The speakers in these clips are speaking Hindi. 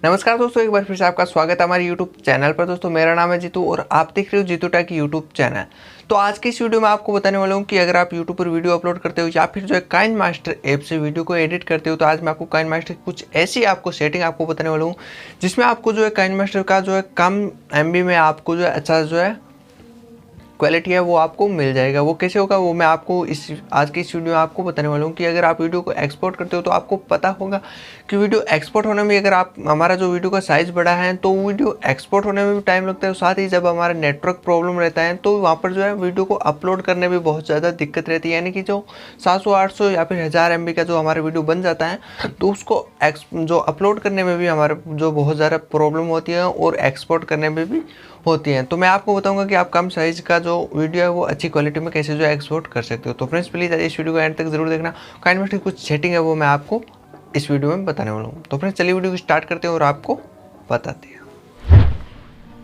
नमस्कार दोस्तों, एक बार फिर से आपका स्वागत है हमारे यूट्यूब चैनल पर। दोस्तों मेरा नाम है जीतू और आप देख रहे हो जीतू टेक यूट्यूब चैनल। तो आज की इस वीडियो में आपको बताने वाला हूँ कि अगर आप यूट्यूब पर वीडियो अपलोड करते हो या फिर जो है काइनमास्टर ऐप से वीडियो को एडिट करते हो, तो आज मैं आपको काइनमास्टर की कुछ ऐसी आपको सेटिंग आपको बताने वाला हूँ जिसमें आपको जो है काइनमास्टर का जो है कम MB में आपको जो है अच्छा जो है क्वालिटी है वो आपको मिल जाएगा। वो कैसे होगा वो मैं आपको आज की इस वीडियो में आपको बताने वाला हूँ कि अगर आप वीडियो को एक्सपोर्ट करते हो तो आपको पता होगा कि वीडियो एक्सपोर्ट होने में, अगर आप हमारा जो वीडियो का साइज़ बड़ा है तो वीडियो एक्सपोर्ट होने में भी टाइम लगता है। साथ ही जब हमारा नेटवर्क प्रॉब्लम रहता है तो वहाँ पर जो है वीडियो को अपलोड करने में बहुत ज़्यादा दिक्कत रहती है। यानी कि जो 700-800 या फिर 1000 MB का जो हमारा वीडियो बन जाता है तो उसको जो अपलोड करने में भी हमारा जो बहुत ज़्यादा प्रॉब्लम होती है और एक्सपोर्ट करने में भी होती हैं। तो मैं आपको बताऊंगा कि आप कम साइज़ का जो वीडियो है वो अच्छी क्वालिटी में कैसे जो एक्सपोर्ट कर सकते हो। तो फ्रेंड्स प्लीज़ इस वीडियो को एंड तक जरूर देखना। काइनमास्टर की कुछ सेटिंग है वो मैं आपको इस वीडियो में बताने वाला हूँ। तो फ्रेंड्स चलिए वीडियो को स्टार्ट करते हैं और आपको बताते हैं।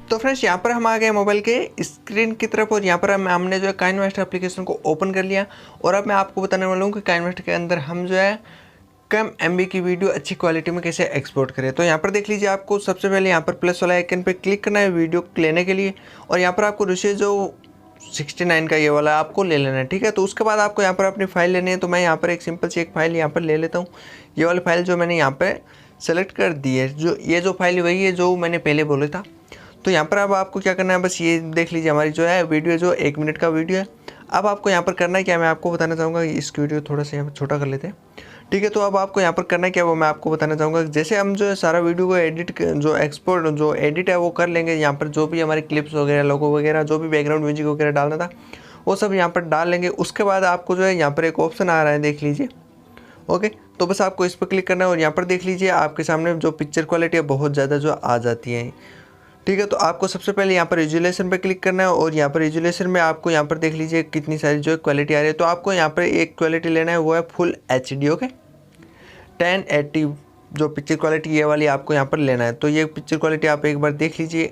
तो फ्रेंड्स यहाँ पर हम आ गए मोबाइल के स्क्रीन की तरफ और यहाँ पर हमने जो है काइनमास्टर एप्लीकेशन को ओपन कर लिया और अब मैं आपको बताने वाला हूँ कि काइनमास्टर के अंदर हम जो है कम MB की वीडियो अच्छी क्वालिटी में कैसे एक्सपोर्ट करें। तो यहाँ पर देख लीजिए, आपको सबसे पहले यहाँ पर प्लस वाला आइकन पे क्लिक करना है वीडियो लेने के लिए और यहाँ पर आपको रेशियो जो 69 का ये वाला आपको ले लेना है, ठीक है। तो उसके बाद आपको यहाँ पर अपनी फाइल लेनी है। तो मैं यहाँ पर एक सिंपल सी एक फाइल यहाँ पर ले लेता हूँ। ये वाली फाइल जो मैंने यहाँ पर सेलेक्ट कर दी है, जो ये जो फाइल वही है जो मैंने पहले बोला था। तो यहाँ पर अब आपको क्या करना है, बस ये देख लीजिए हमारी जो है वीडियो जो 1 मिनट का वीडियो है। अब आपको यहाँ पर करना है क्या, मैं आपको बताना चाहूँगा। इस वीडियो थोड़ा सा यहाँ पर छोटा कर लेते हैं, ठीक है। तो अब आपको यहाँ पर करना है क्या वो मैं आपको बताना चाहूँगा। जैसे हम जो है सारा वीडियो को एडिट है वो कर लेंगे। यहाँ पर जो भी हमारे क्लिप्स वगैरह, लोगो वगैरह, जो भी बैकग्राउंड म्यूजिक वगैरह डालना था वो सब यहाँ पर डाल लेंगे। उसके बाद आपको जो है यहाँ पर एक ऑप्शन आ रहा है, देख लीजिए। ओके, तो बस आपको इस पर क्लिक करना है और यहाँ पर देख लीजिए आपके सामने जो पिक्चर क्वालिटी है बहुत ज़्यादा जो आ जाती है, ठीक है। तो आपको सबसे पहले यहाँ पर रेजुलेशन पे क्लिक करना है और यहाँ पर रेजुलेशन में आपको यहाँ पर देख लीजिए कितनी सारी जो क्वालिटी आ रही है। तो आपको यहाँ पर एक क्वालिटी लेना है, वो है फुल HD। ओके, 1080 जो पिक्चर क्वालिटी ये वाली आपको यहाँ पर लेना है। तो ये पिक्चर क्वालिटी आप एक बार देख लीजिए,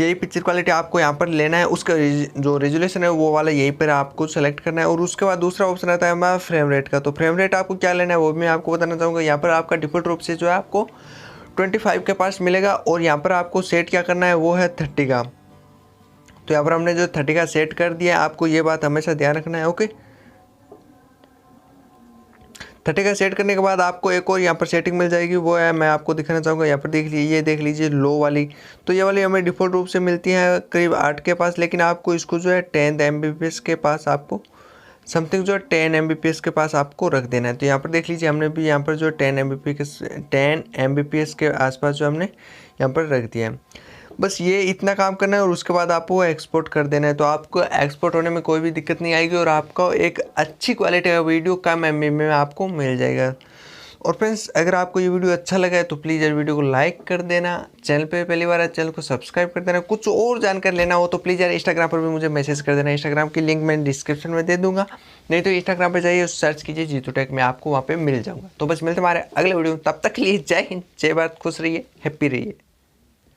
यही पिक्चर क्वालिटी आपको यहाँ पर लेना है। उसका जो रेजुलेशन है वो वाला यहीं पर आपको सेलेक्ट करना है। और उसके बाद दूसरा ऑप्शन आता है हमारा फ्रेम रेट का। तो फ्रेम रेट आपको क्या लेना है वो मैं आपको बताना चाहूँगा। यहाँ पर आपका डिफ़ॉल्ट रूप से जो है आपको 25 के पास मिलेगा और यहाँ पर आपको सेट क्या करना है वो है 30 का। तो यहाँ पर हमने जो 30 का सेट कर दिया है, आपको ये बात हमेशा ध्यान रखना है। ओके, 30 का सेट करने के बाद आपको एक और यहाँ पर सेटिंग मिल जाएगी, वो है मैं आपको दिखाना चाहूँगा। यहाँ पर देख लीजिए, ये देख लीजिए लो वाली। तो ये वाली हमें डिफ़ॉल्ट रूप से मिलती है करीब 8 के पास, लेकिन आपको इसको जो है 10 Mbps के पास आपको समथिंग जो है 10 Mbps के पास आपको रख देना है। तो यहाँ पर देख लीजिए हमने भी यहाँ पर जो 10 Mbps के आसपास जो हमने यहाँ पर रख दिया है। बस ये इतना काम करना है और उसके बाद आपको एक्सपोर्ट कर देना है। तो आपको एक्सपोर्ट होने में कोई भी दिक्कत नहीं आएगी और आपका एक अच्छी क्वालिटी का वीडियो कम MB में आपको मिल जाएगा। और फ्रेंड्स अगर आपको ये वीडियो अच्छा लगा है तो प्लीज़ यार वीडियो को लाइक कर देना। चैनल पे पहली बार है चैनल को सब्सक्राइब कर देना। कुछ और जानकारी लेना हो तो प्लीज़ यार इंस्टाग्राम पर भी मुझे मैसेज कर देना। इंस्टाग्राम की लिंक मैं डिस्क्रिप्शन में दे दूंगा, नहीं तो इंस्टाग्राम पर जाइए सर्च कीजिए जीतू टेक, मैं आपको वहाँ पर मिल जाऊँगा। तो बस मिलते हमारे अगले वीडियो में, तब तक के लिए जय हिंद, जय भारत, खुश रहिए, हैप्पी रहिए।